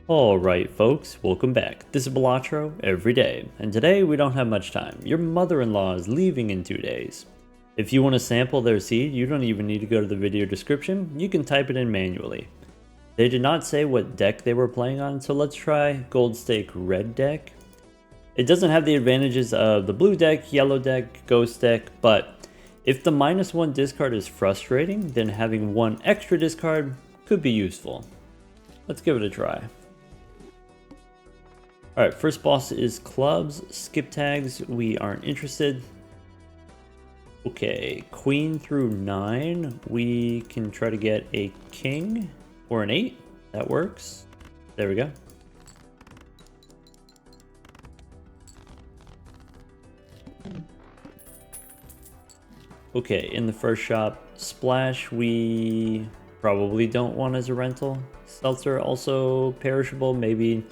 Alright folks, welcome back. This is Balatro every day, and today we don't have much time. Your mother-in-law is leaving in 2 days. If you want to sample their seed, you don't even need to go to the video description, you can type it in manually. They did not say what deck they were playing on, so let's try Gold Stake Red deck. It doesn't have the advantages of the blue deck, yellow deck, ghost deck, but if the -1 discard is frustrating, then having one extra discard could be useful. Let's give it a try. Alright, first boss is clubs, skip tags, we aren't interested. Okay, queen through 9, we can try to get a king or an 8, that works. There we go. Okay, in the first shop, splash we probably don't want as a rental. Seltzer also perishable, maybe.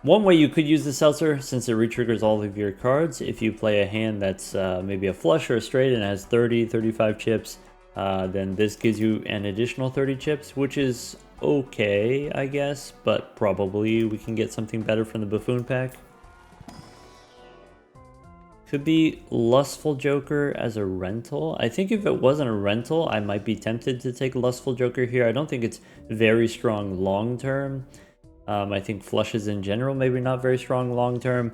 One way you could use the seltzer, since it retriggers all of your cards, if you play a hand that's maybe a flush or a straight and has 30, 35 chips, then this gives you an additional 30 chips, which is okay, I guess, but probably we can get something better from the Buffoon pack. Could be Lustful Joker as a rental. I think if it wasn't a rental, I might be tempted to take Lustful Joker here. I don't think it's very strong long term. I think flushes in general, maybe not very strong long term.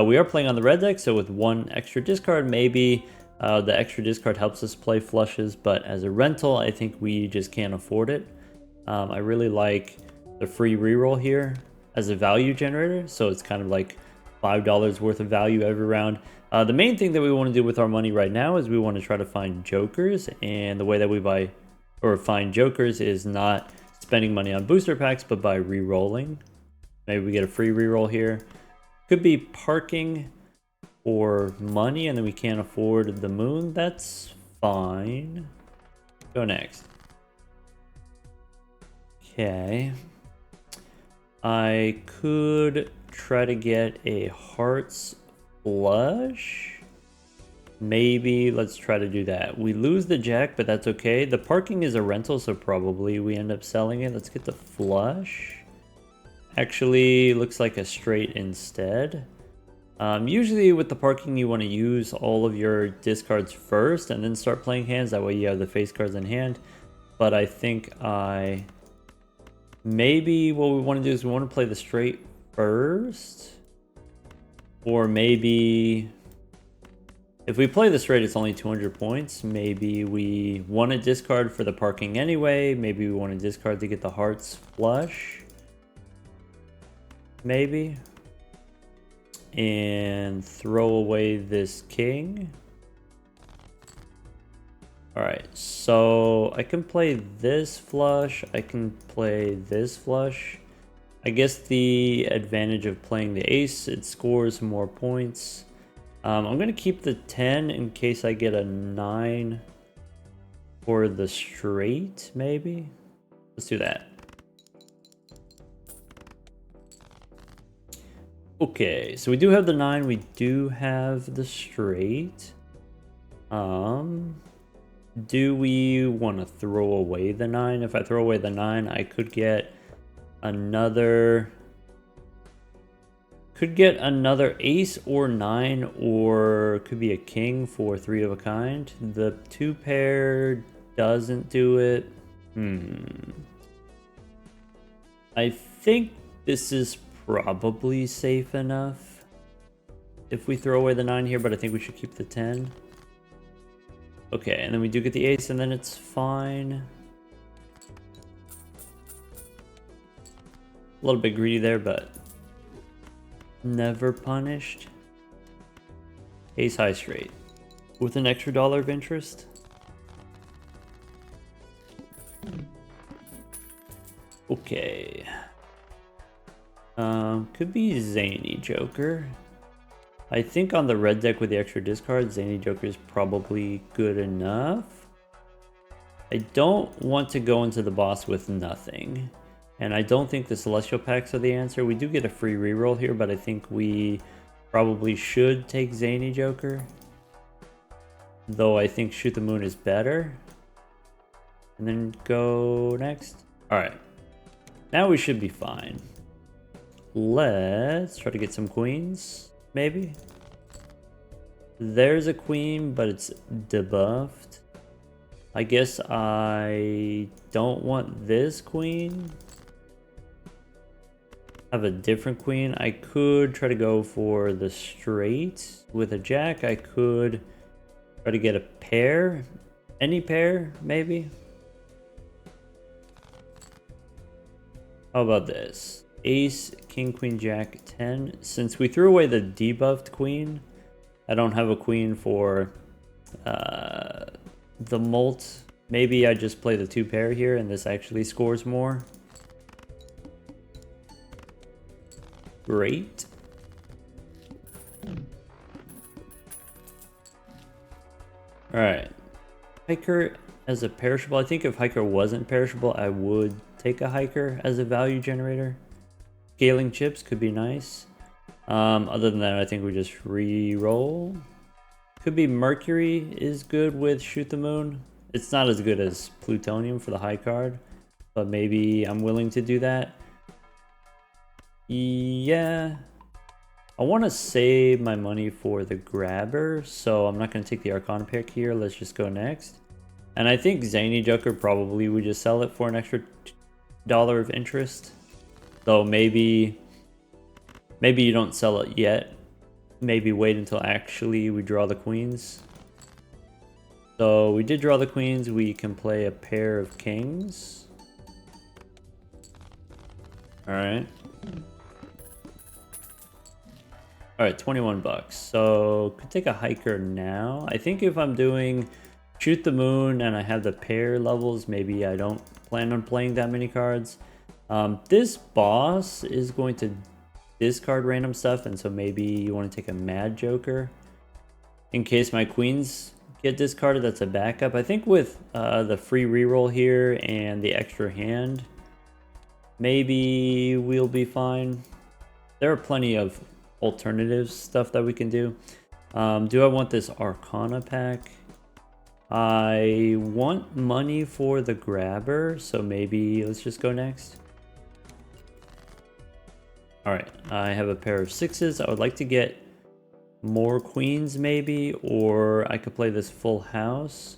We are playing on the red deck, so with one extra discard, maybe the extra discard helps us play flushes, but as a rental, I think we just can't afford it. I really like the free reroll here as a value generator, so it's kind of like $5 worth of value every round. The main thing that we want to do with our money right now is we want to try to find jokers, and the way that we buy or find jokers is not spending money on booster packs, but by re-rolling. Maybe we get a free reroll here. Could be parking or money, and then we can't afford the moon. That's fine. Go next. Okay. I could try to get a hearts flush. Maybe let's try to do that. We lose the jack, but that's okay. The parking is a rental, so probably we end up selling it. Let's get the flush. Actually, looks like a straight instead. Usually with the parking, you want to use all of your discards first and then start playing hands. That way you have the face cards in hand. But I think maybe what we want to do is we want to play the straight first. Or maybe if we play the straight, it's only 200 points. Maybe we want to discard for the parking anyway. Maybe we want to discard to get the hearts flush. Maybe. And throw away this king. Alright, so I can play this flush. I can play this flush. I guess the advantage of playing the ace, it scores more points. I'm going to keep the 10 in case I get a 9 for the straight, maybe. Let's do that. Okay, so we do have the 9. We do have the straight. Do we want to throw away the 9? If I throw away the 9, I could get another... Could get another ace or 9, or could be a king for 3 of a kind. The 2 pair doesn't do it. I think this is probably safe enough if we throw away the 9 here, but I think we should keep the 10. Okay, and then we do get the ace, and then it's fine. A little bit greedy there, but never punished. Ace high straight with an extra $1 of interest. Okay. Could be Zany Joker. I think on the red deck with the extra discard, Zany Joker is probably good enough. I don't want to go into the boss with nothing. And I don't think the Celestial packs are the answer. We do get a free reroll here, but I think we probably should take Zany Joker. Though I think Shoot the Moon is better. And then go next. Alright. Now we should be fine. Let's try to get some queens, maybe. There's a queen, but it's debuffed. I guess I don't want this queen. I have a different queen. I could try to go for the straight with a jack. I could try to get a pair. Any pair, maybe. How about this? Ace, king, queen, jack, 10. Since we threw away the debuffed queen, I don't have a queen for the molt. Maybe I just play the 2 pair here and this actually scores more. Great. Alright. Hiker as a perishable. I think if Hiker wasn't perishable, I would take a Hiker as a value generator. Scaling chips could be nice. Other than that, I think we just re-roll. Could be Mercury is good with Shoot the Moon. It's not as good as Plutonium for the high card, but maybe I'm willing to do that. Yeah. I want to save my money for the grabber, so I'm not going to take the Arcana pick here. Let's just go next. And I think Zany Joker probably would just sell it for an extra $1 of interest. So maybe you don't sell it yet. Maybe wait until actually we draw the queens. So we did draw the queens. We can play a pair of kings. Alright. Alright, 21 bucks. So could take a hiker now. I think if I'm doing Shoot the Moon and I have the pair levels, maybe I don't plan on playing that many cards. This boss is going to discard random stuff, and so maybe you want to take a Mad Joker in case my queens get discarded. That's a backup. I think with the free reroll here and the extra hand, maybe we'll be fine. There are plenty of alternative stuff that we can do. Do I want this Arcana pack? I want money for the grabber, so maybe let's just go next. Alright, I have a pair of 6s. I would like to get more queens maybe, or I could play this full house.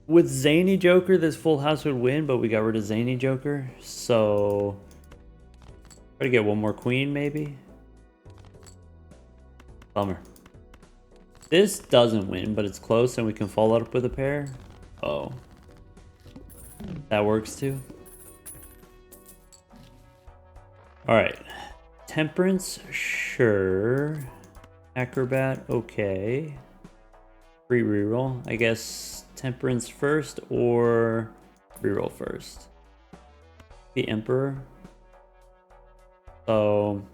With Zany Joker, this full house would win, but we got rid of Zany Joker, so try to get one more queen maybe. Bummer. This doesn't win, but it's close and we can follow it up with a pair. Oh. That works too. Alright. Temperance, sure. Acrobat, okay. Free reroll. I guess Temperance first or reroll first. The Emperor. So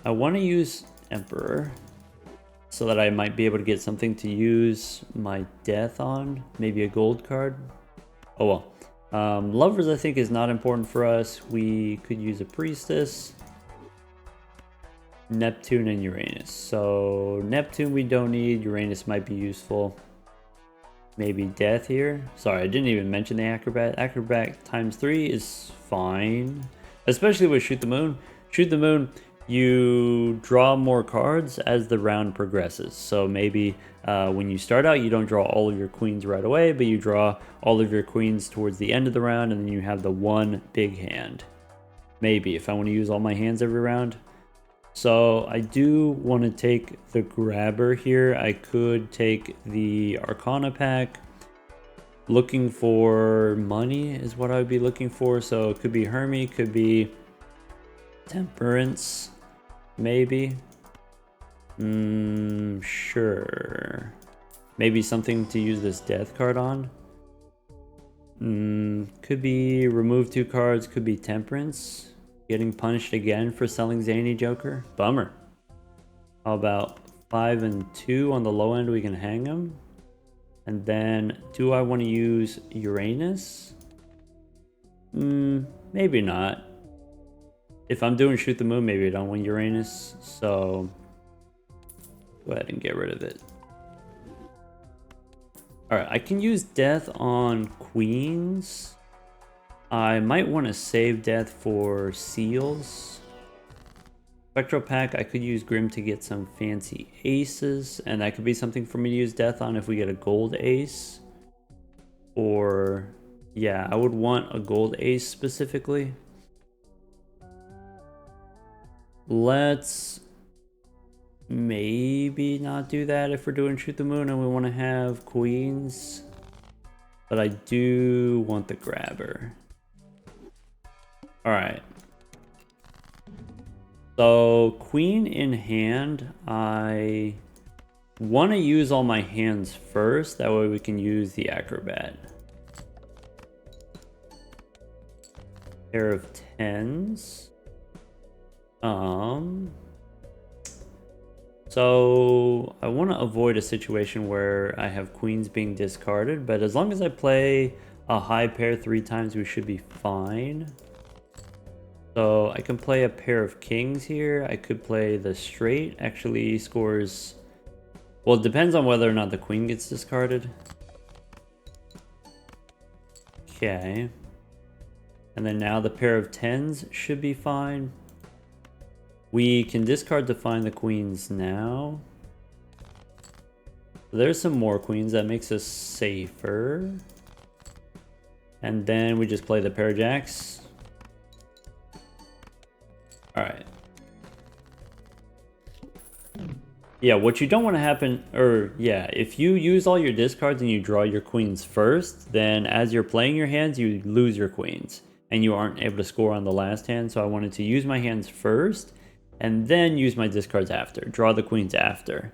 I want to use Emperor so that I might be able to get something to use my death on. Maybe a gold card. Oh well. Lovers I think is not important for us. We could use a Priestess. Neptune and Uranus. So Neptune we don't need. Uranus might be useful. Maybe death here. Sorry, I didn't even mention the Acrobat. Acrobat times 3 is fine. Especially with Shoot the Moon. Shoot the Moon, you draw more cards as the round progresses. So maybe when you start out, you don't draw all of your queens right away, but you draw all of your queens towards the end of the round, and then you have the one big hand. Maybe, if I want to use all my hands every round. So I do want to take the grabber here. I could take the Arcana pack. Looking for money is what I would be looking for. So it could be Hermie, could be Temperance, maybe. Sure. Maybe something to use this death card on. Could be remove 2 cards, could be Temperance. Getting punished again for selling Zany Joker. Bummer. How about 5 and 2 on the low end? We can hang him. And then, do I want to use Uranus? Maybe not. If I'm doing Shoot the Moon, maybe I don't want Uranus. So, go ahead and get rid of it. Alright, I can use Death on Queens. I might want to save death for seals. Spectral Pack, I could use Grim to get some fancy aces, and that could be something for me to use death on if we get a gold ace. Or, yeah, I would want a gold ace specifically. Let's maybe not do that if we're doing Shoot the Moon and we want to have queens. But I do want the grabber. Alright. So, queen in hand, I want to use all my hands first. That way we can use the acrobat. Pair of tens. So I want to avoid a situation where I have queens being discarded, but as long as I play a high pair 3 times, we should be fine. So I can play a pair of kings here. I could play the straight. Actually scores... Well, it depends on whether or not the queen gets discarded. Okay. And then now the pair of tens should be fine. We can discard to find the queens now. There's some more queens. That makes us safer. And then we just play the pair of jacks. Alright. Yeah, what you don't want to happen, or yeah, if you use all your discards and you draw your queens first, then as you're playing your hands, you lose your queens. And you aren't able to score on the last hand, so I wanted to use my hands first, and then use my discards after. Draw the queens after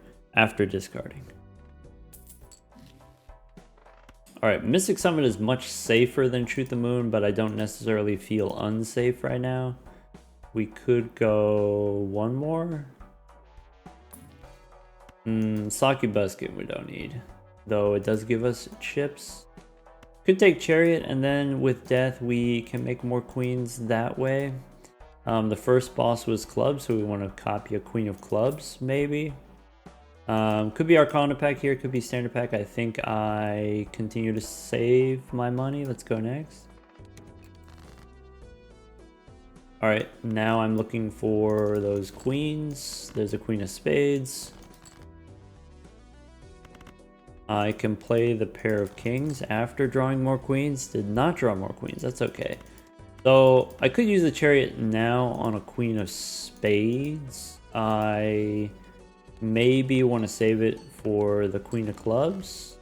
discarding. Alright, Mystic Summit is much safer than Shoot the Moon, but I don't necessarily feel unsafe right now. We could go one more. Saki Basket we don't need, though it does give us chips. Could take Chariot, and then with Death we can make more queens that way. The first boss was clubs, so we want to copy a queen of clubs, maybe. Could be Arcana pack here, could be standard pack. I think I continue to save my money. Let's go next. Alright, now I'm looking for those queens. There's a queen of spades. I can play the pair of kings after drawing more queens. Did not draw more queens, that's okay. So I could use the chariot now on a queen of spades. I maybe want to save it for the queen of clubs.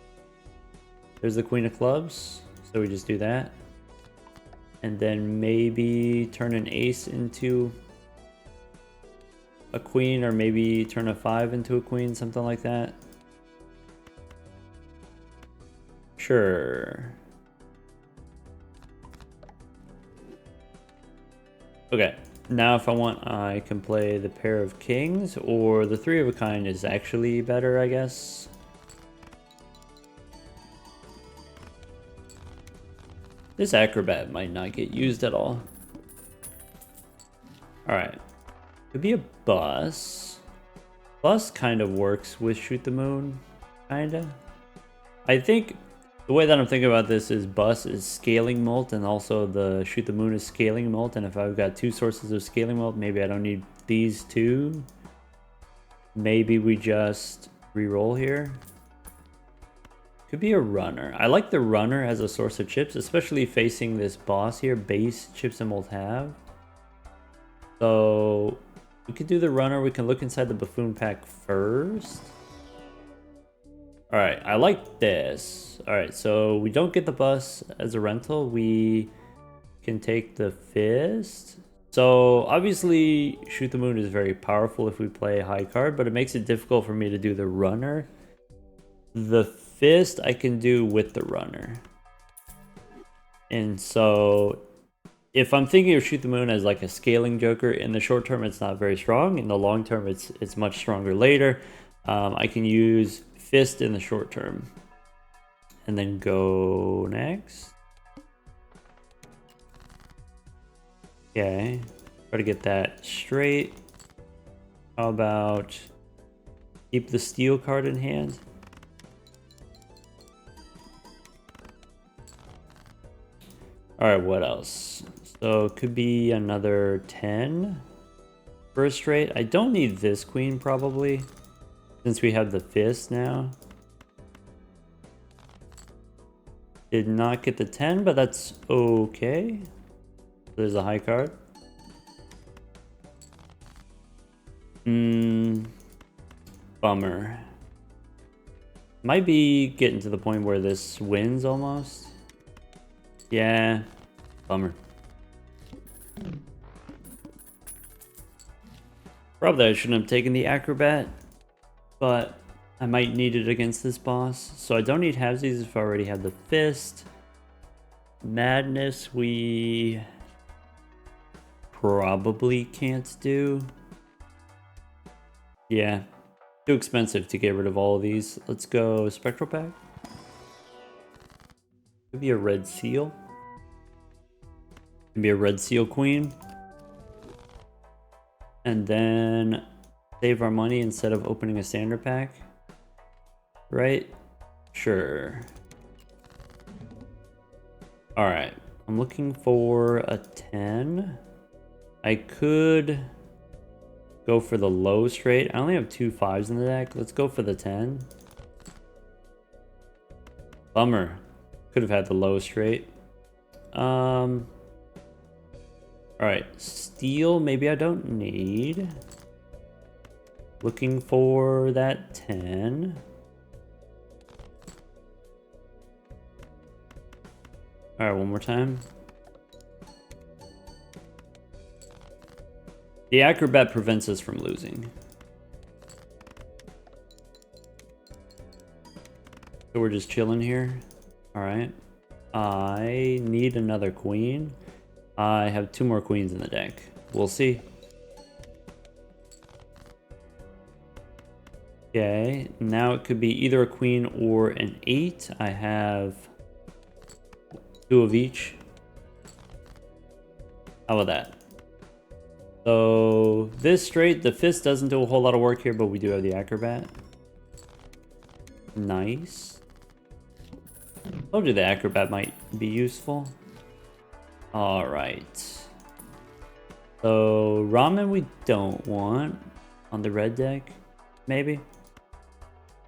There's the queen of clubs, so we just do that. And then maybe turn an ace into a queen, or maybe turn a 5 into a queen, something like that. Sure. Okay, now if I want, I can play the pair of kings, or the 3 of a kind is actually better, I guess. This acrobat might not get used at all. Alright. Could be a bus. Bus kind of works with Shoot the Moon, kinda. I think the way that I'm thinking about this is bus is scaling mult, and also the Shoot the Moon is scaling mult, and if I've got 2 sources of scaling mult, maybe I don't need these 2. Maybe we just re-roll here. Could be a runner. I like the runner as a source of chips, especially facing this boss here. Base chips and mult have. So we could do the runner. We can look inside the buffoon pack first. Alright, I like this. Alright, so we don't get the bus as a rental. We can take the fist. So obviously Shoot the Moon is very powerful if we play a high card, but it makes it difficult for me to do the runner. The fist I can do with the runner. And so if I'm thinking of Shoot the Moon as like a scaling joker, in the short term it's not very strong. In the long term it's much stronger later. I can use fist in the short term. And then go next. Okay. Try to get that straight. How about keep the steel card in hand? Alright, what else? So it could be another 10 for a straight. I don't need this queen probably, since we have the fist now. Did not get the 10, but that's okay. There's a high card. Bummer. Might be getting to the point where this wins almost. Yeah, bummer. Probably I shouldn't have taken the acrobat, but I might need it against this boss. So I don't need halvesies if I already have the fist. Madness we probably can't do. Yeah, too expensive to get rid of all of these. Let's go Spectral Pack. Could be a red seal. Could be a red seal queen. And then save our money instead of opening a standard pack. Right? Sure. Alright. I'm looking for a 10. I could go for the low straight. I only have 2 5s in the deck. Let's go for the 10. Bummer. Could have had the low straight. Alright. Steel, maybe I don't need. Looking for that 10. Alright, one more time. The acrobat prevents us from losing. So we're just chilling here. Alright. I need another queen. I have 2 more queens in the deck. We'll see. Okay, now it could be either a queen or an 8. I have 2 of each. How about that? So this straight, the fist doesn't do a whole lot of work here, but we do have the acrobat. Nice. Told you the acrobat might be useful. Alright. So ramen we don't want on the red deck, maybe.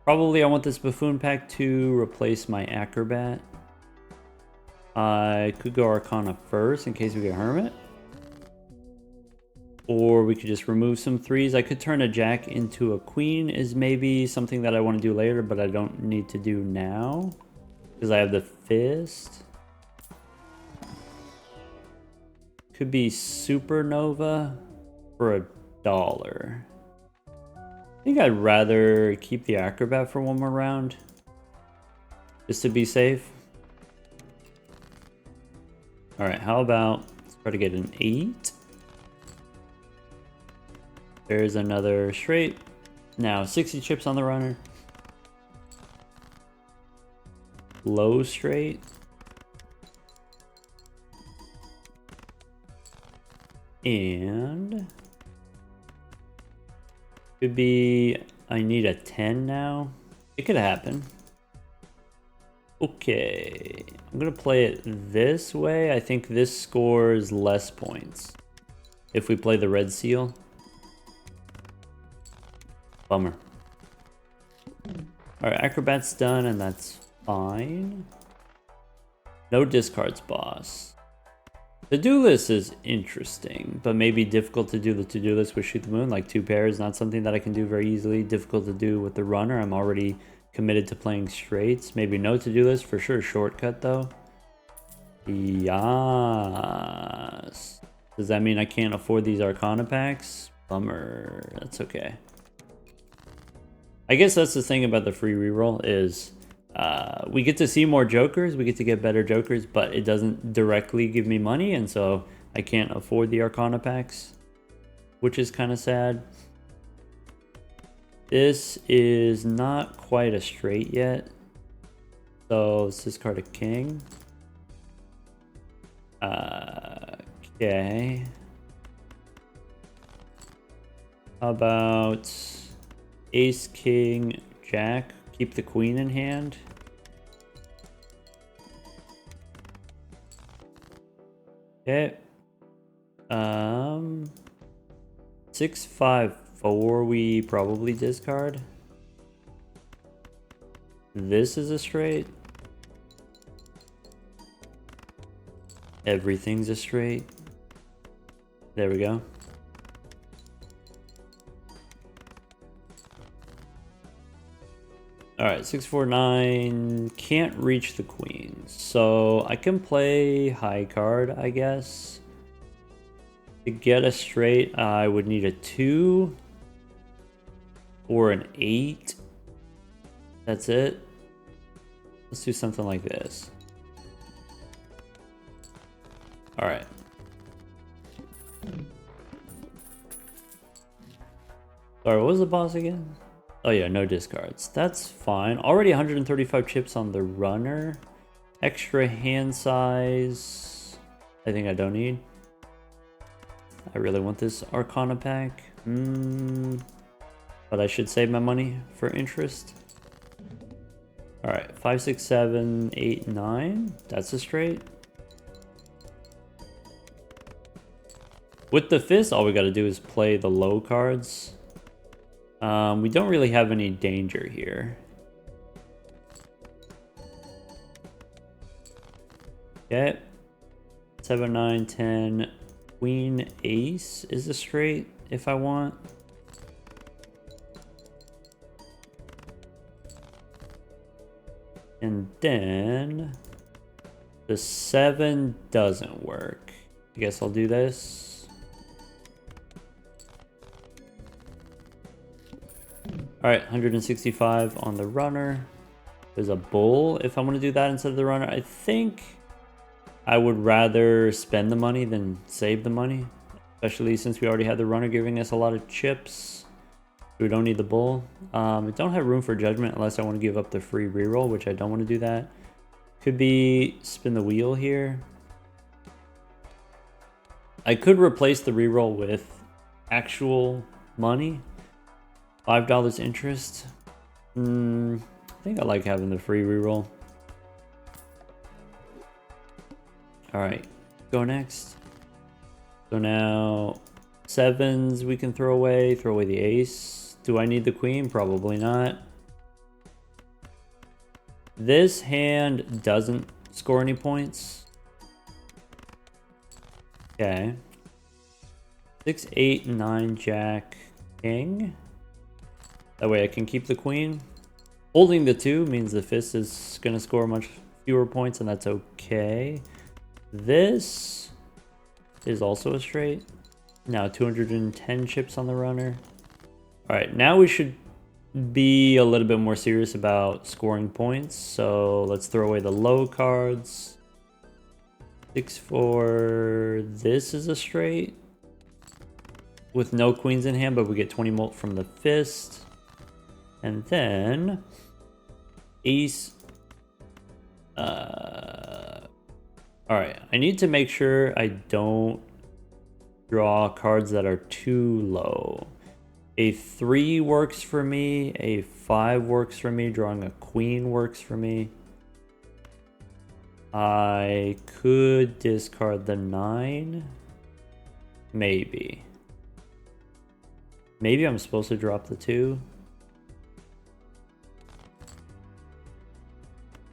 Probably I want this buffoon pack to replace my acrobat. I could go Arcana first in case we get Hermit. Or we could just remove some 3s. I could turn a jack into a queen is maybe something that I want to do later, but I don't need to do now. Because I have the fist. Could be Supernova for $1. I think I'd rather keep the acrobat for one more round. Just to be safe. Alright, how about let's try to get an 8. There's another straight. Now 60 chips on the runner. Low straight. And could be I need a 10 now. It could happen. Okay, I'm gonna play it this way. I think this scores less points if we play the red seal. Bummer. Alright, acrobat's done and that's fine. No discards, boss. The to-do list is interesting, but maybe difficult to do the to-do list with Shoot the Moon. Like 2 pairs, not something that I can do very easily. Difficult to do with the runner. I'm already committed to playing straights. Maybe no to-do list, for sure shortcut though. Yes. Does that mean I can't afford these Arcana packs? Bummer. That's okay. I guess that's the thing about the free reroll is we get to see more jokers, we get to get better jokers, but it doesn't directly give me money, and so I can't afford the Arcana packs, which is kind of sad. This is not quite a straight yet, so let's discard a king. Okay. How about ace, king, jack? Keep the queen in hand. Okay. 6, 5, 4 we probably discard. This is a straight. Everything's a straight. There we go. Alright, 6, 4, 9. Can't reach the queen. So I can play high card, I guess. To get a straight, I would need a 2 or an 8. That's it. Let's do something like this. Alright. Sorry, what was the boss again? Oh yeah, no discards. That's fine. Already 135 chips on the runner. Extra hand size. I think I don't need. I really want this Arcana pack. But I should save my money for interest. Alright, 5, 6, 7, 8, 9. That's a straight. With the fist, all we gotta do is play the low cards. We don't really have any danger here. Okay. 7, 9, 10. Queen, ace is a straight if I want. And then the 7 doesn't work. I guess I'll do this. Alright, 165 on the runner. There's a bull if I want to do that instead of the runner. I think I would rather spend the money than save the money. Especially since we already had the runner giving us a lot of chips. We don't need the bull. I don't have room for judgment unless I want to give up the free reroll, which I don't want to do that. Could be spin the wheel here. I could replace the reroll with actual money. $5 interest. I think I like having the free reroll. Alright, go next. So now 7s we can throw away the ace. Do I need the queen? Probably not. This hand doesn't score any points. Okay. 6, 8, 9, jack, king. That way I can keep the queen. Holding the 2 means the fist is going to score much fewer points, and that's okay. This is also a straight. Now 210 chips on the runner. Alright, now we should be a little bit more serious about scoring points. So let's throw away the low cards. 6, 4. This is a straight. With no queens in hand, but we get 20 molt from the fist. And then ace. Alright, I need to make sure I don't draw cards that are too low. A 3 works for me, a 5 works for me, drawing a queen works for me. I could discard the 9. Maybe. Maybe I'm supposed to drop the 2.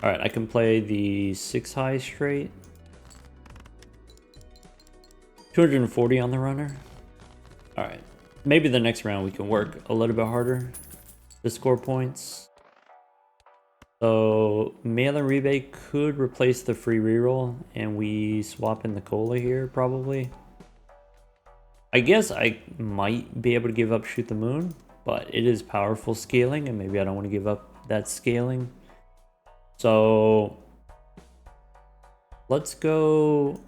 Alright, I can play the 6 high straight. 240 on the runner. Alright. Maybe the next round we can work a little bit harder to score points. So mail-in rebate could replace the free reroll, and we swap in the cola here probably. I guess I might be able to give up shoot the moon, but it is powerful scaling, and maybe I don't want to give up that scaling. So let's go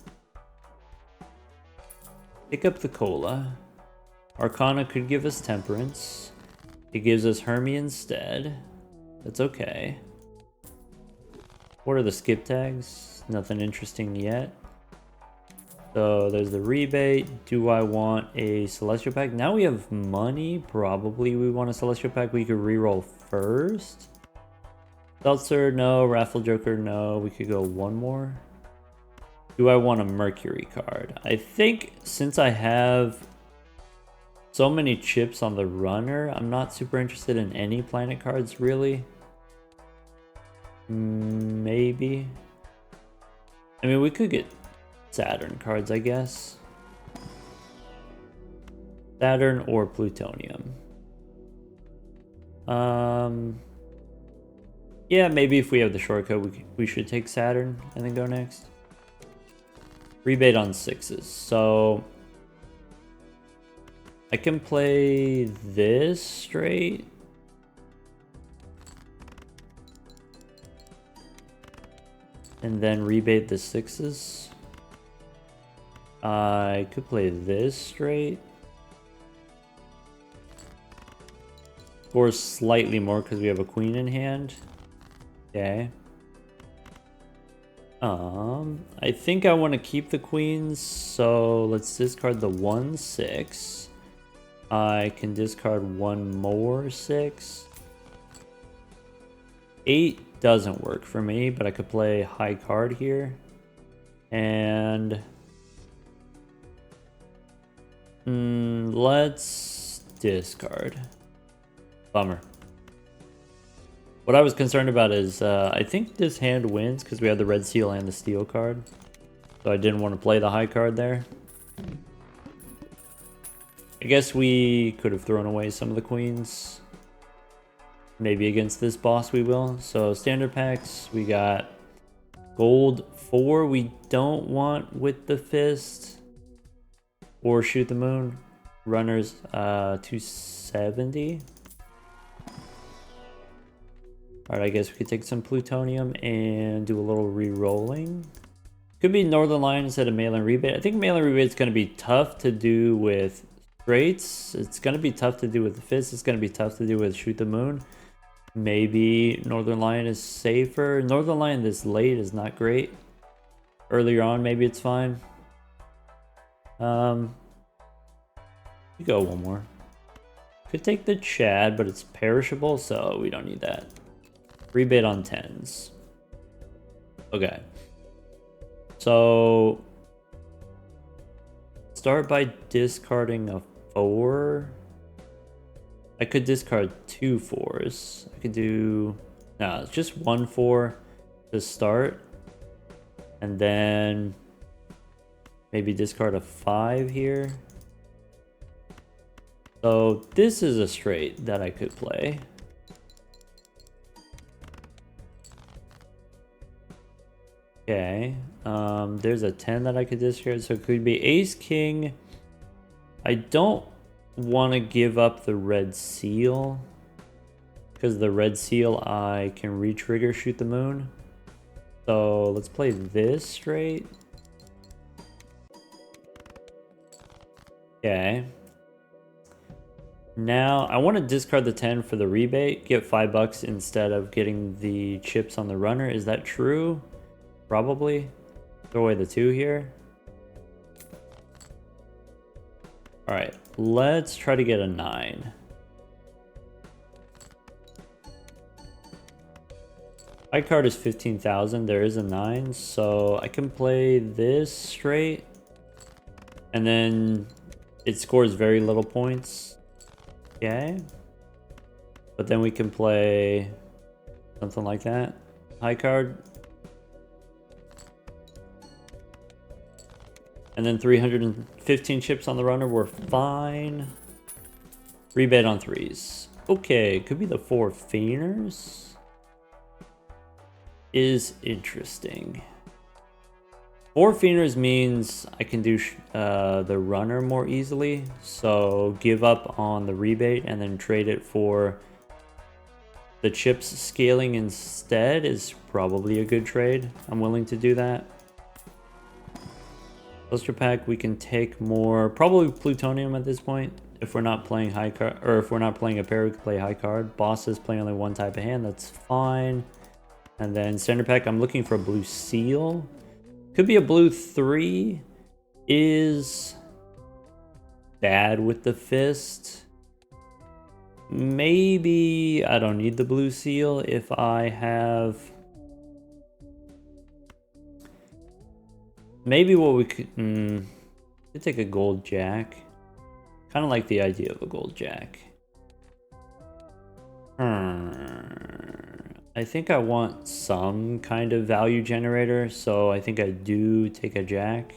pick up the cola. Arcana could give us temperance. It gives us Hermie instead. That's okay. What are the skip tags? Nothing interesting yet. So there's the rebate. Do I want a celestial pack? Now we have money. Probably we want a celestial pack we could reroll first. Seltzer, no. Raffle Joker, no. We could go one more. Do I want a Mercury card? I think since I have so many chips on the runner, I'm not super interested in any planet cards, really. Maybe. I mean, we could get Saturn cards, I guess. Saturn or plutonium. Yeah, maybe if we have the shortcut, we should take Saturn and then go next. Rebate on 6s. So I can play this straight. And then rebate the 6s. I could play this straight. Score slightly more because we have a queen in hand. Okay. I think I want to keep the queens, so let's discard the 1/6. I can discard one more 6. 8 doesn't work for me, but I could play high card here. And let's discard. Bummer. What I was concerned about is I think this hand wins because we have the red seal and the steel card. So I didn't want to play the high card there. I guess we could have thrown away some of the queens. Maybe against this boss we will. So standard packs, we got gold 4 we don't want with the fist. Or shoot the moon. Runners 270. Alright, I guess we could take some plutonium and do a little re-rolling. Could be Northern Lion instead of Mail and Rebate. I think Mail and Rebate is going to be tough to do with straights. It's going to be tough to do with the fist. It's going to be tough to do with Shoot the Moon. Maybe Northern Lion is safer. Northern Lion this late is not great. Earlier on, maybe it's fine. You go one more. Could take the Chad, but it's perishable, so we don't need that. Rebate on 10s. Okay. So start by discarding a 4. I could discard 2 4s. I could do no, it's just 1 4 to start. And then maybe discard a 5 here. So this is a straight that I could play. Okay, there's a 10 that I could discard, so it could be ace king. I don't want to give up the red seal because the red seal I can re-trigger shoot the moon. So let's play this straight. Okay. Now I want to discard the 10 for the rebate, get $5 instead of getting the chips on the runner. Is that true? Probably. Throw away the 2 here. Alright, let's try to get a 9. High card is 15,000. There is a 9, so I can play this straight. And then it scores very little points. Okay. But then we can play something like that. High card. And then 315 chips on the runner, we're fine. Rebate on 3s. Okay, could be the 4 Feiners. Is interesting. 4 Feiners means I can do the runner more easily. So give up on the rebate and then trade it for the chips scaling instead is probably a good trade. I'm willing to do that. Cluster pack, we can take more, probably plutonium at this point. If we're not playing high card, or if we're not playing a pair, we can play high card. Bosses play only one type of hand, that's fine. And then standard pack, I'm looking for a blue seal. Could be a blue 3. Is bad with the fist. Maybe I don't need the blue seal if I have Maybe what we could... could take a gold jack. Kind of like the idea of a gold jack. I think I want some kind of value generator, so I think I do take a jack.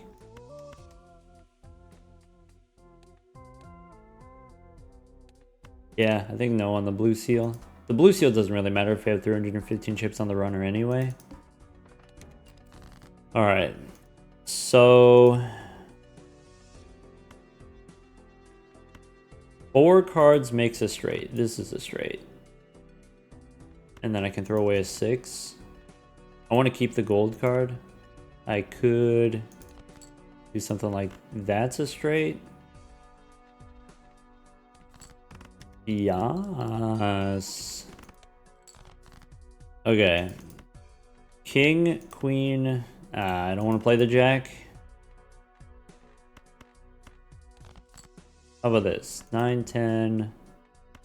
Yeah, I think no on the blue seal. The blue seal doesn't really matter if we have 315 chips on the runner anyway. Alright, so... 4 cards makes a straight. This is a straight. And then I can throw away a 6. I want to keep the gold card. I could do something like that's a straight. Yes. Okay. King, queen. I don't want to play the jack. How about this? 9, 10,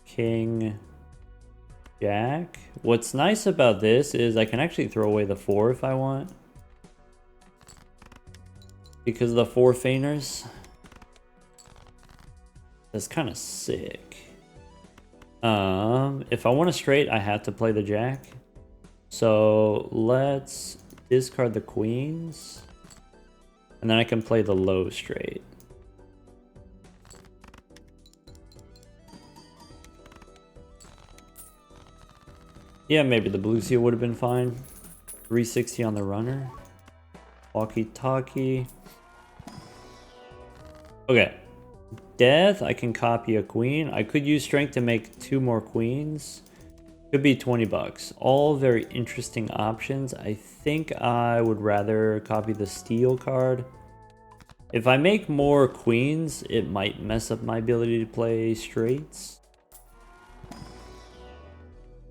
king, jack. What's nice about this is I can actually throw away the 4 if I want. Because of the 4 feiners. That's kind of sick. If I want a straight, I have to play the jack. So let's discard the queens. And then I can play the low straight. Yeah, maybe the blue seal would have been fine. 360 on the runner. Walkie-talkie. Okay. Death, I can copy a queen. I could use strength to make 2 more queens. Could be 20 bucks. All very interesting options. I think I would rather copy the steel card. If I make more queens, it might mess up my ability to play straights.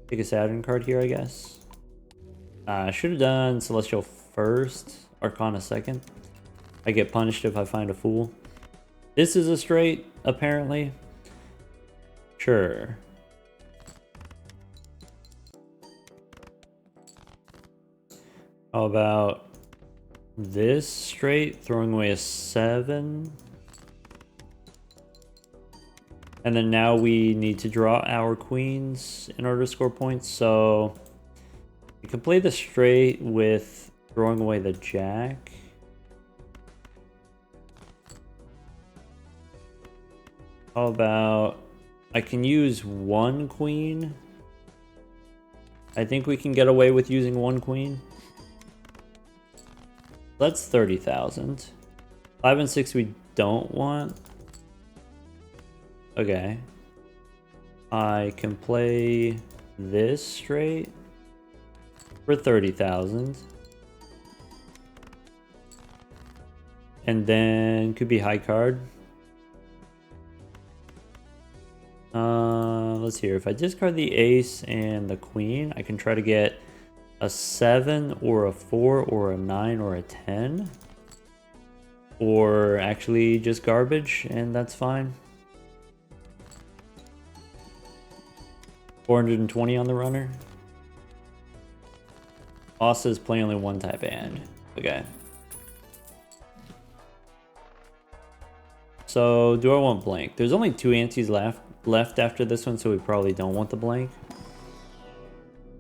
Take a Saturn card here, I guess. I should have done Celestial first, Arcana second. I get punished if I find a fool. This is a straight, apparently. Sure. How about this straight, throwing away a 7? And then now we need to draw our queens in order to score points. So we can play the straight with throwing away the jack. How about I can use 1 queen? I think we can get away with using 1 queen. That's 30,000. 5 and 6 we don't want. Okay. I can play this straight for 30,000. And then could be high card. Let's hear. If I discard the ace and the queen, I can try to get a 7 or a 4 or a 9 or a 10. Or actually just garbage, and that's fine. 420 on the runner. Boss says play only 1 type hand. Okay. So do I want blank? There's only 2 antes left after this one, so we probably don't want the blank.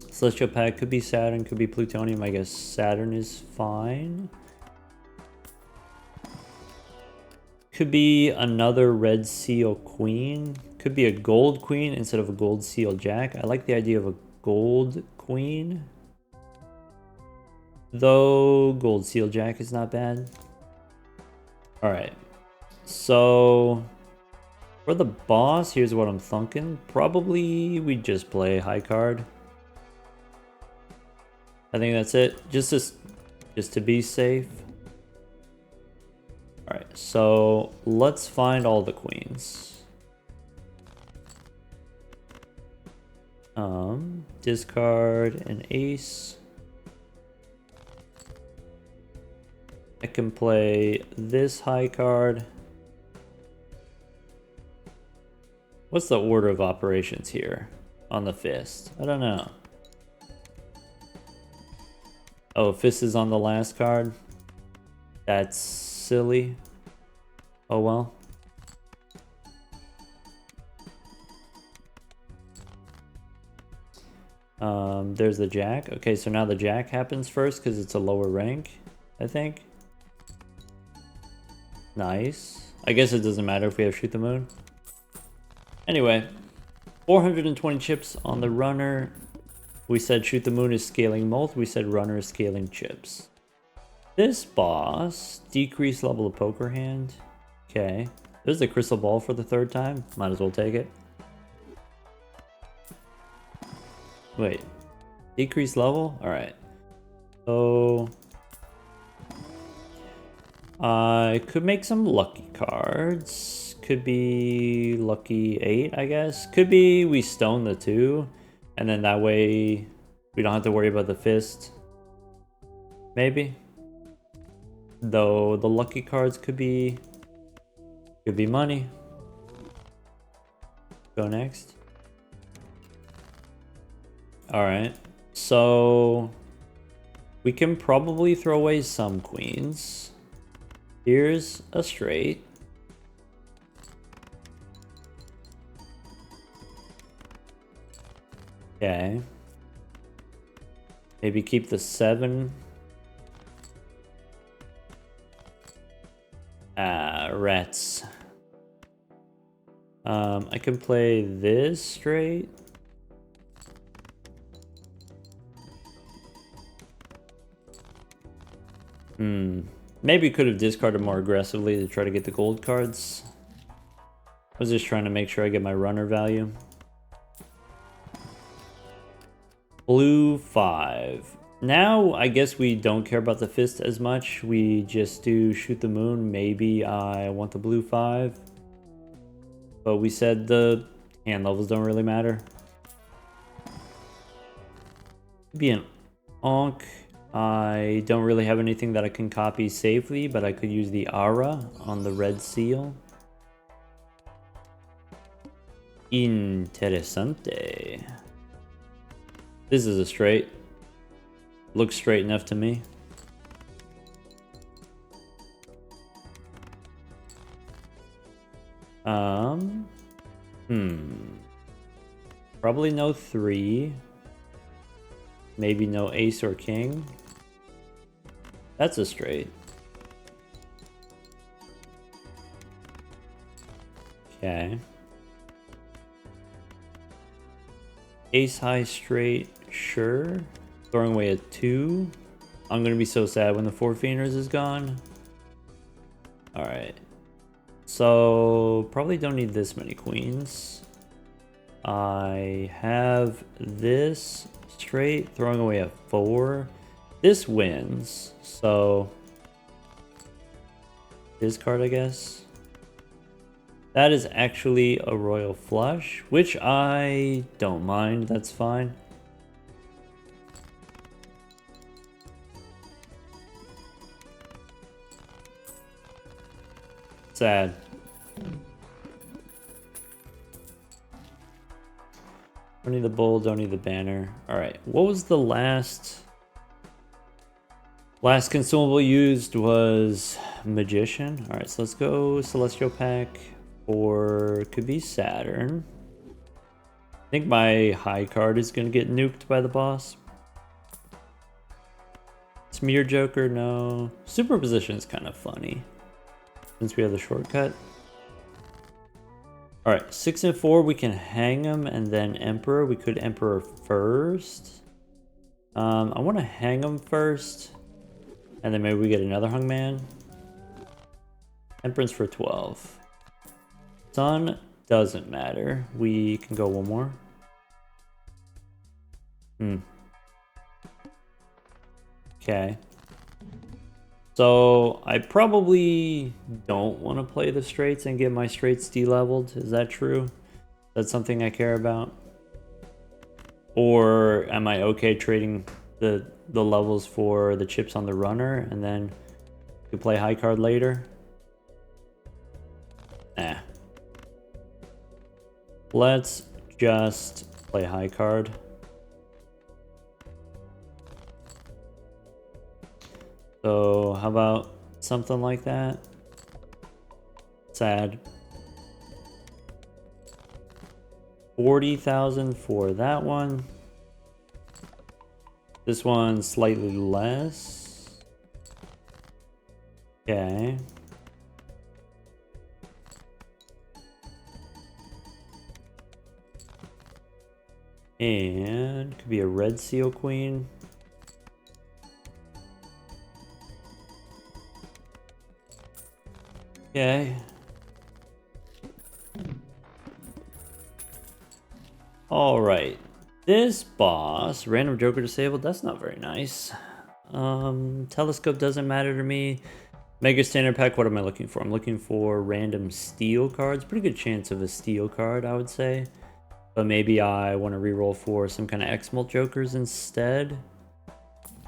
Celestial pack could be Saturn, could be plutonium. I guess Saturn is fine. Could be another red seal queen. Could be a gold queen instead of a gold seal jack. I like the idea of a gold queen. Though gold seal jack is not bad. Alright. So for the boss, here's what I'm thinking. Probably we just play high card. I think that's it. Just to be safe. Alright, so let's find all the queens. Discard an ace. I can play this high card. What's the order of operations here on the fist? I don't know. Oh, fist is on the last card. That's silly. Oh well. There's the jack. Okay, so now the jack happens first because it's a lower rank, I think. Nice. I guess it doesn't matter if we have shoot the moon. Anyway, 420 chips on the runner. We said shoot the moon is scaling multi. We said runner is scaling chips. This boss, decrease level of poker hand. Okay. There's the crystal ball for the third time. Might as well take it. Wait. Decrease level? Alright. So I could make some lucky cards. Could be lucky 8, I guess. Could be we stone the 2. And then that way we don't have to worry about the fist. Maybe. Though the lucky cards could be money. Go next. Alright. So we can probably throw away some queens. Here's a straight. Okay. Maybe keep the 7. Rats. I can play this straight. Maybe could have discarded more aggressively to try to get the gold cards. I was just trying to make sure I get my runner value. Blue 5. Now, I guess we don't care about the fist as much. We just do shoot the moon. Maybe I want the blue 5. But we said the hand levels don't really matter. Be an onk. I don't really have anything that I can copy safely, but I could use the aura on the red seal. Interesante. This is a straight. Looks straight enough to me. Probably no 3. Maybe no ace or king. That's a straight. Okay. Ace high straight, sure. Throwing away a 2. I'm gonna be so sad when the 4 Fienders is gone. Alright. So, probably don't need this many queens. I have this straight, throwing away a 4. This wins, so this card, I guess. That is actually a royal flush, which I don't mind, that's fine. Sad. Don't need the bowl, don't need the banner. Alright, what was the last consumable used was Magician. Alright, so let's go Celestial Pack for, could be Saturn. I think my high card is going to get nuked by the boss. Smear Joker, no. Superposition is kind of funny since we have the shortcut. Alright, 6 and 4, we can hang him and then Emperor. We could Emperor first. I want to hang him first. And then maybe we get another hungman. Temperance for 12. Sun doesn't matter. We can go one more. Okay. So I probably don't want to play the straights and get my straights de-leveled. Is that true? That's something I care about? Or am I okay trading the levels for the chips on the runner and then you play high card later? Nah. Let's just play high card. So how about Something like that. Sad. 40,000 for that one. This one's slightly less. Okay. And could be a red seal queen. Okay. Alright. This boss, random joker disabled, that's not very nice. Telescope doesn't matter to me. Mega standard pack, what am I looking for? I'm looking for random steel cards. Pretty good chance of a steel card, I would say. But maybe I want to reroll for some kind of X-Molt jokers instead.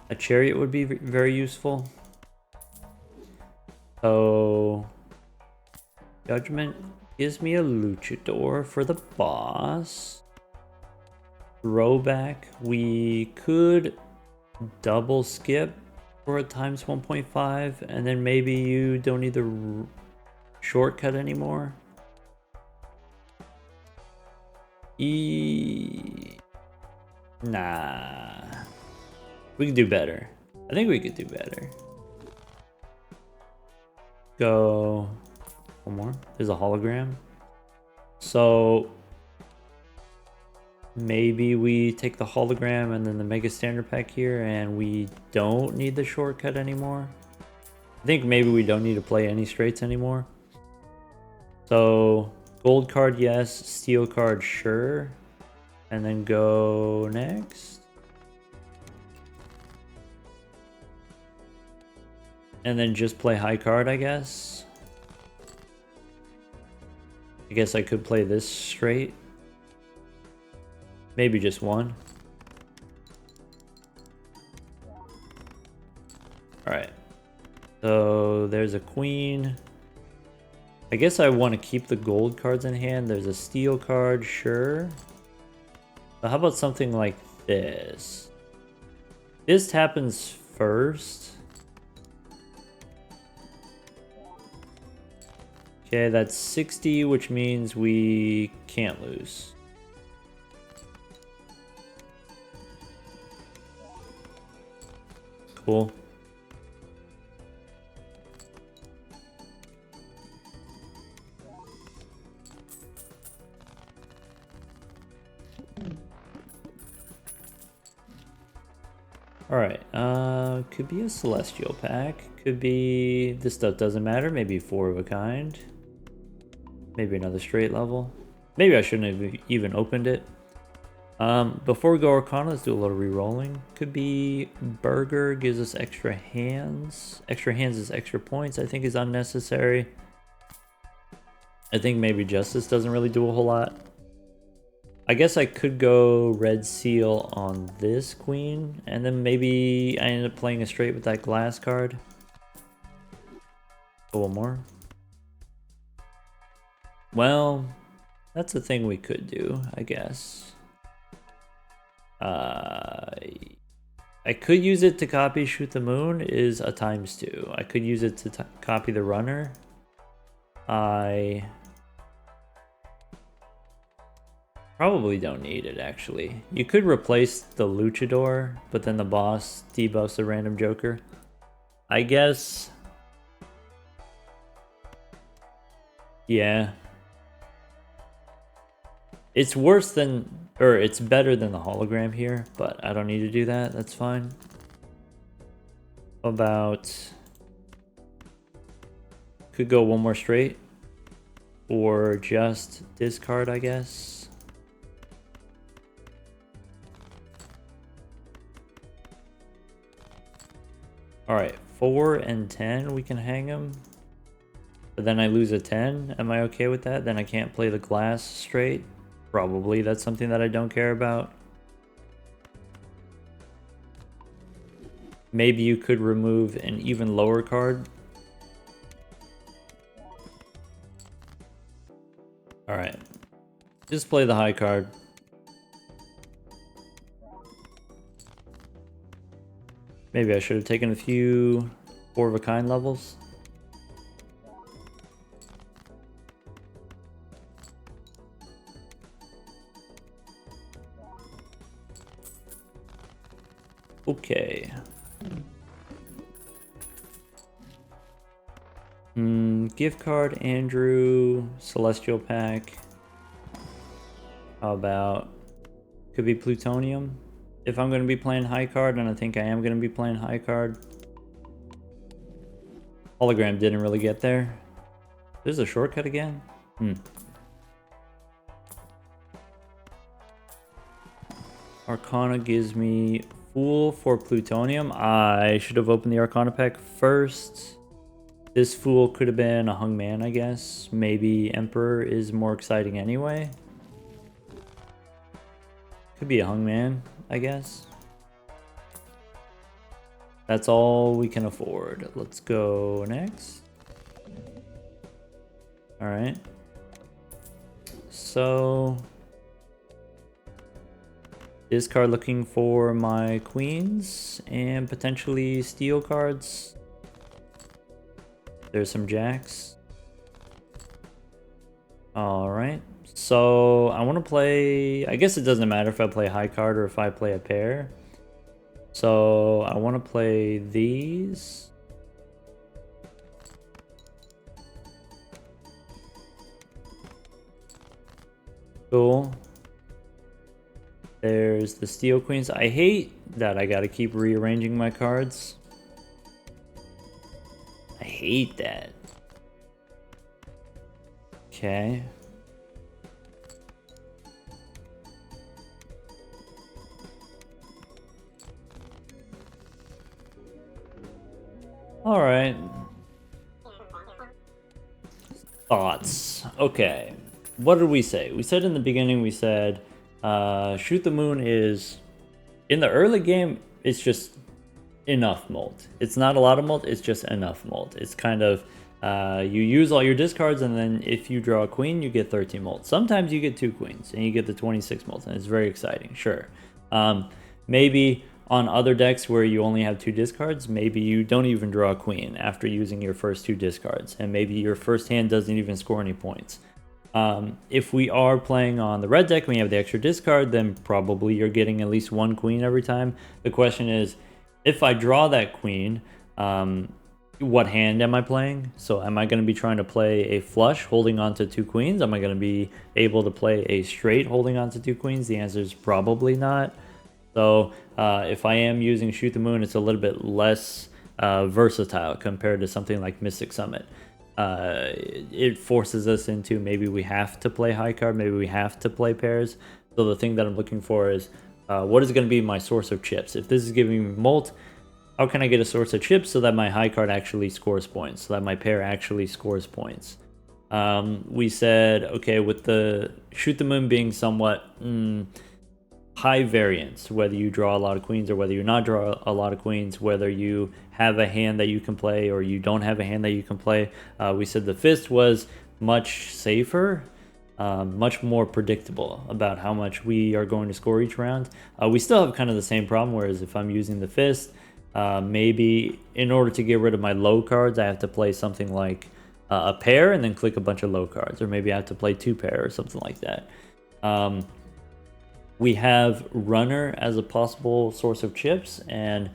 A chariot would be very useful. So Judgment gives me a luchador for the boss. Throwback, we could double skip for a times 1.5, and then maybe you don't need the shortcut anymore. Nah. We could do better. I think we could do better. Go one more. There's a hologram. So maybe we take the hologram and then the mega standard pack here, and we don't need the shortcut anymore. I think maybe we don't need to play any straights anymore. So gold card, yes. Steel card, sure. And then go next. And then just play high card, I guess. I guess I could play this straight. Maybe just one. Alright. So there's a queen. I guess I want to keep the gold cards in hand. There's a steel card, sure. But how about something like this? This happens first. Okay, that's 60, which means we can't lose. Cool. Alright, could be a celestial pack. Could be, this stuff doesn't matter, maybe 4 of a kind. Maybe another straight level. Maybe I shouldn't have even opened it. Before we go Arcana, let's do a little re-rolling. Could be Burger, gives us extra hands. Extra hands is extra points, I think is unnecessary. I think maybe Justice doesn't really do a whole lot. I guess I could go Red Seal on this queen, and then maybe I end up playing a straight with that glass card. Go one more. Well, that's a thing we could do, I guess. I could use it to copy Shoot the Moon is a ×2. I could use it to copy the runner. I probably don't need it, actually. You could replace the luchador, but then the boss debuffs a random joker. I guess. Yeah. It's worse than, or it's better than the hologram here, but I don't need to do that. That's fine. About, could go one more straight, or just discard, I guess. All right, 4 and 10, we can hang them. But then I lose a 10. Am I okay with that? Then I can't play the glass straight. Probably. That's something that I don't care about. Maybe you could remove an even lower card. Alright. Just play the high card. Maybe I should have taken a few 4 of a kind levels. Okay. Gift card, Andrew, Celestial Pack. How about, could be Plutonium. If I'm going to be playing high card, and I think I am going to be playing high card. Hologram didn't really get there. There's a shortcut again? Arcana gives me Fool for Plutonium. I should have opened the Arcana pack first. This Fool could have been a Hung Man, I guess. Maybe Emperor is more exciting anyway. Could be a Hung Man, I guess. That's all we can afford. Let's go next. Alright. So... discard looking for my queens and potentially steel cards. There's some jacks. Alright. So I want to play... I guess it doesn't matter if I play high card or if I play a pair. So I want to play these. Cool. There's the steel queens. I hate that I gotta keep rearranging my cards. I hate that. Okay. All right. Thoughts. Okay. What did we say? We said in the beginning, we said Shoot the Moon is, in the early game, it's just enough molt. It's not a lot of molt, it's just enough molt. It's kind of, you use all your discards, and then if you draw a queen, you get 13 molt. Sometimes you get 2 queens, and you get the 26 molt, and it's very exciting, sure. Maybe on other decks where you only have 2 discards, maybe you don't even draw a queen after using your first 2 discards, and maybe your first hand doesn't even score any points. If we are playing on the red deck and we have the extra discard, then probably you're getting at least 1 queen every time. The question is, if I draw that queen, what hand am I playing? So am I going to be trying to play a flush holding on to 2 queens? Am I going to be able to play a straight holding on to 2 queens? The answer is probably not. So if I am using Shoot the Moon, it's a little bit less versatile compared to something like Mystic Summit. It forces us into, maybe we have to play high card, maybe we have to play pairs. So the thing that I'm looking for is, what is going to be my source of chips? If this is giving me molt, how can I get a source of chips so that my high card actually scores points, so that my pair actually scores points? We said, okay, with the Shoot the Moon being somewhat high variance, whether you draw a lot of queens or whether you not draw a lot of queens, whether you have a hand that you can play or you don't have a hand that you can play. We said the fist was much safer, much more predictable about how much we are going to score each round. We still have kind of the same problem, whereas if I'm using the fist, maybe in order to get rid of my low cards, I have to play something like a pair and then click a bunch of low cards, or maybe I have to play 2 pair or something like that. We have runner as a possible source of chips, and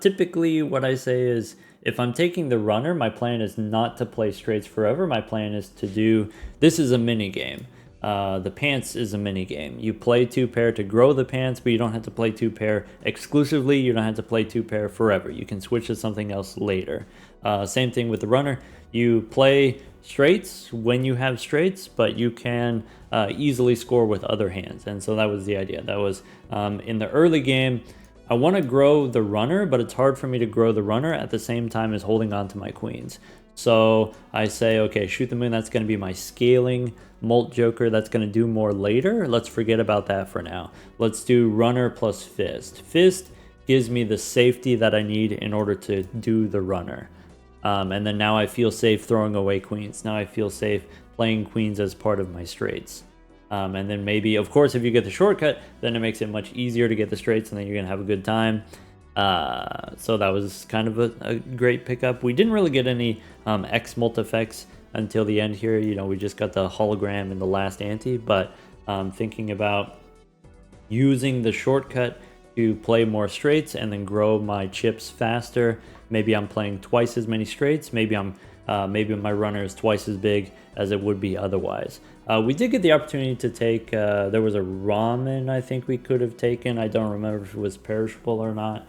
typically what I say is, if I'm taking the runner, my plan is not to play straights forever. My plan is to do, this is a mini game. The pants is a mini game. You play 2 pair to grow the pants, but you don't have to play 2 pair exclusively. You don't have to play 2 pair forever. You can switch to something else later. Same thing with the runner. You play straights when you have straights, but you can easily score with other hands. And so that was the idea. That was in the early game, I want to grow the runner, but it's hard for me to grow the runner at the same time as holding on to my queens. So I say, okay, Shoot the Moon, that's going to be my scaling molt joker. That's going to do more later. Let's forget about that for now. Let's do runner plus fist. Fist gives me the safety that I need in order to do the runner. And then now I feel safe throwing away queens. Now I feel safe playing queens as part of my straights. And then maybe, of course, if you get the shortcut, then it makes it much easier to get the straights, and then you're going to have a good time. So that was kind of a great pickup. We didn't really get any X mult effects until the end here. You know, we just got the hologram in the last ante, but thinking about using the shortcut to play more straights and then grow my chips faster. Maybe I'm playing twice as many straights. Maybe my runner is twice as big as it would be otherwise. We did get the opportunity to take, there was a ramen I think we could have taken. I don't remember if it was perishable or not.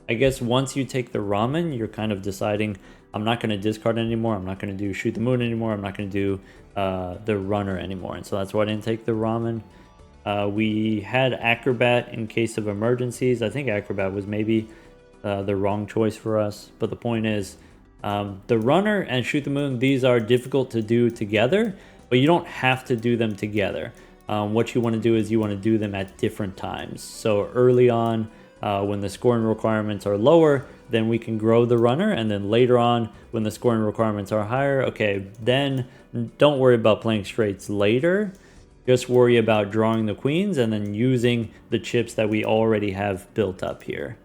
I guess once you take the ramen, you're kind of deciding, I'm not going to discard anymore. I'm not going to do shoot the moon anymore. I'm not going to do the runner anymore. And so that's why I didn't take the ramen. We had acrobat in case of emergencies. I think acrobat was maybe the wrong choice for us. But the point is, the runner and shoot the moon, these are difficult to do together, but you don't have to do them together. What you want to do is you want to do them at different times. So early on, when the scoring requirements are lower, then we can grow the runner, and then later on when the scoring requirements are higher, okay, then don't worry about playing straights later. Just worry about drawing the queens and then using the chips that we already have built up here.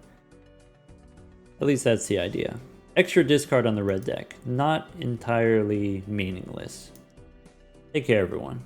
At least that's the idea. Extra discard on the red deck, not entirely meaningless. Take care, everyone.